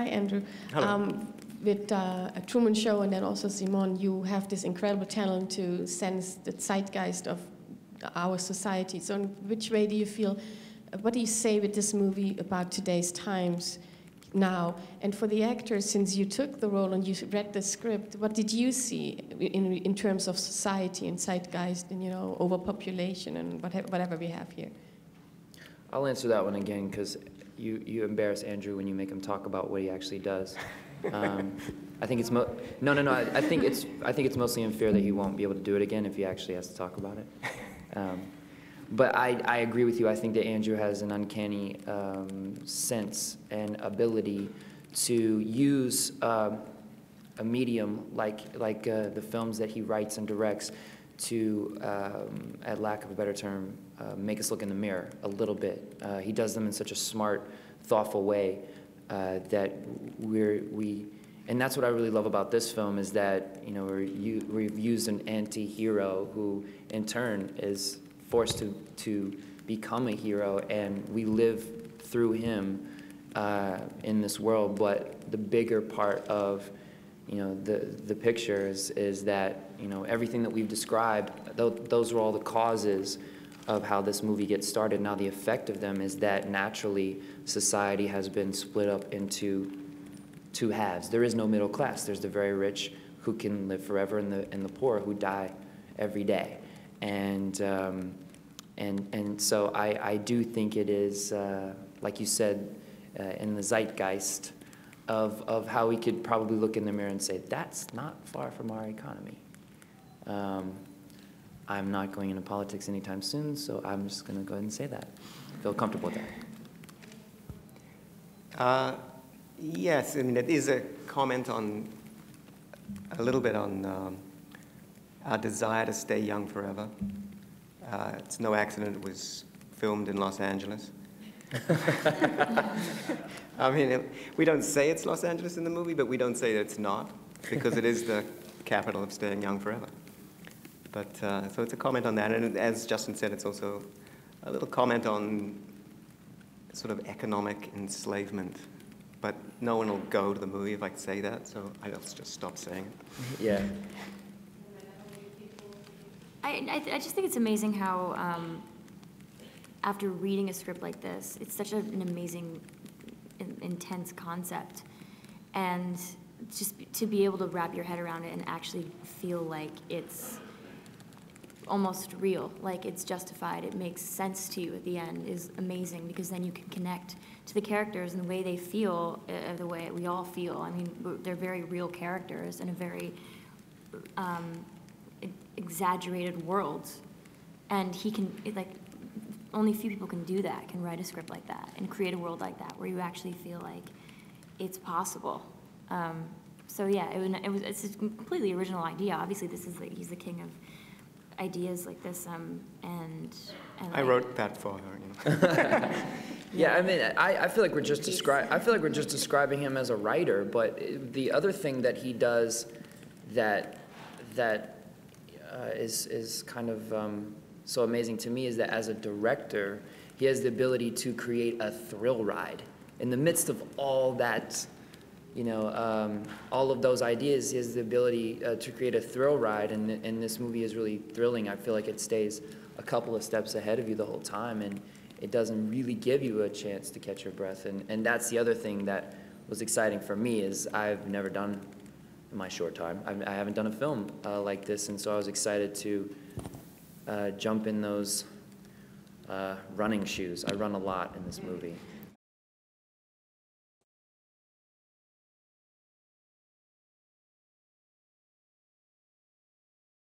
Andrew. Hello. With a Truman Show and then also Simone, you have this incredible talent to sense the zeitgeist of our society. So in which way do you feel, what do you say with this movie about today's times now? And for the actors, since you took the role and you read the script, what did you see in terms of society and zeitgeist and, you know, overpopulation and whatever we have here? I'll answer that one again because you embarrass Andrew when you make him talk about what he actually does. I think it's I think it's mostly unfair that he won't be able to do it again if he actually has to talk about it. But I agree with you. I think that Andrew has an uncanny sense and ability to use a medium like the films that he writes and directs to, at lack of a better term, make us look in the mirror a little bit. He does them in such a smart, thoughtful way that and that's what I really love about this film is that, you know, we've used an anti-hero who in turn is forced to become a hero, and we live through him in this world. But the bigger part of, you know, the picture is that, you know, everything that we've described, those are all the causes of how this movie gets started. Now the effect of them is that naturally society has been split up into two halves. There is no middle class. There's the very rich who can live forever, and the poor who die every day. And so I do think it is, like you said, in the zeitgeist of how we could probably look in the mirror and say, that's not far from our economy. I'm not going into politics anytime soon, so I'm just going to go ahead and say that. I feel comfortable with that. Yes, I mean, it is a comment on, a little bit on our desire to stay young forever. It's no accident it was filmed in Los Angeles. I mean, we don't say it's Los Angeles in the movie, but we don't say that it's not, because it is the capital of staying young forever. But, so it's a comment on that, and as Justin said, it's also a little comment on sort of economic enslavement. But no one will go to the movie if I say that, so I'll just stop saying it. Yeah. I just think it's amazing how, after reading a script like this, it's such an amazing, intense concept. And just to be able to wrap your head around it and actually feel like it's almost real, like it's justified, it makes sense to you at the end, is amazing, because then you can connect to the characters and the way they feel, the way we all feel. I mean, they're very real characters in a very exaggerated world. And he can, like, only a few people can do that, can write a script like that and create a world like that where you actually feel like it's possible. So yeah, it's a completely original idea. Obviously, he's the king of ideas like this, and I wrote that for her. You know. Yeah, I mean, I feel like we're just describing him as a writer, but the other thing that he does that is kind of so amazing to me is that as a director, he has the ability to create a thrill ride in the midst of all that. You know, all of those ideas, he has the ability to create a thrill ride, and this movie is really thrilling. I feel like it stays a couple of steps ahead of you the whole time, and it doesn't really give you a chance to catch your breath. And that's the other thing that was exciting for me is I've never done, in my short time, I haven't done a film like this, and so I was excited to jump in those running shoes. I run a lot in this movie.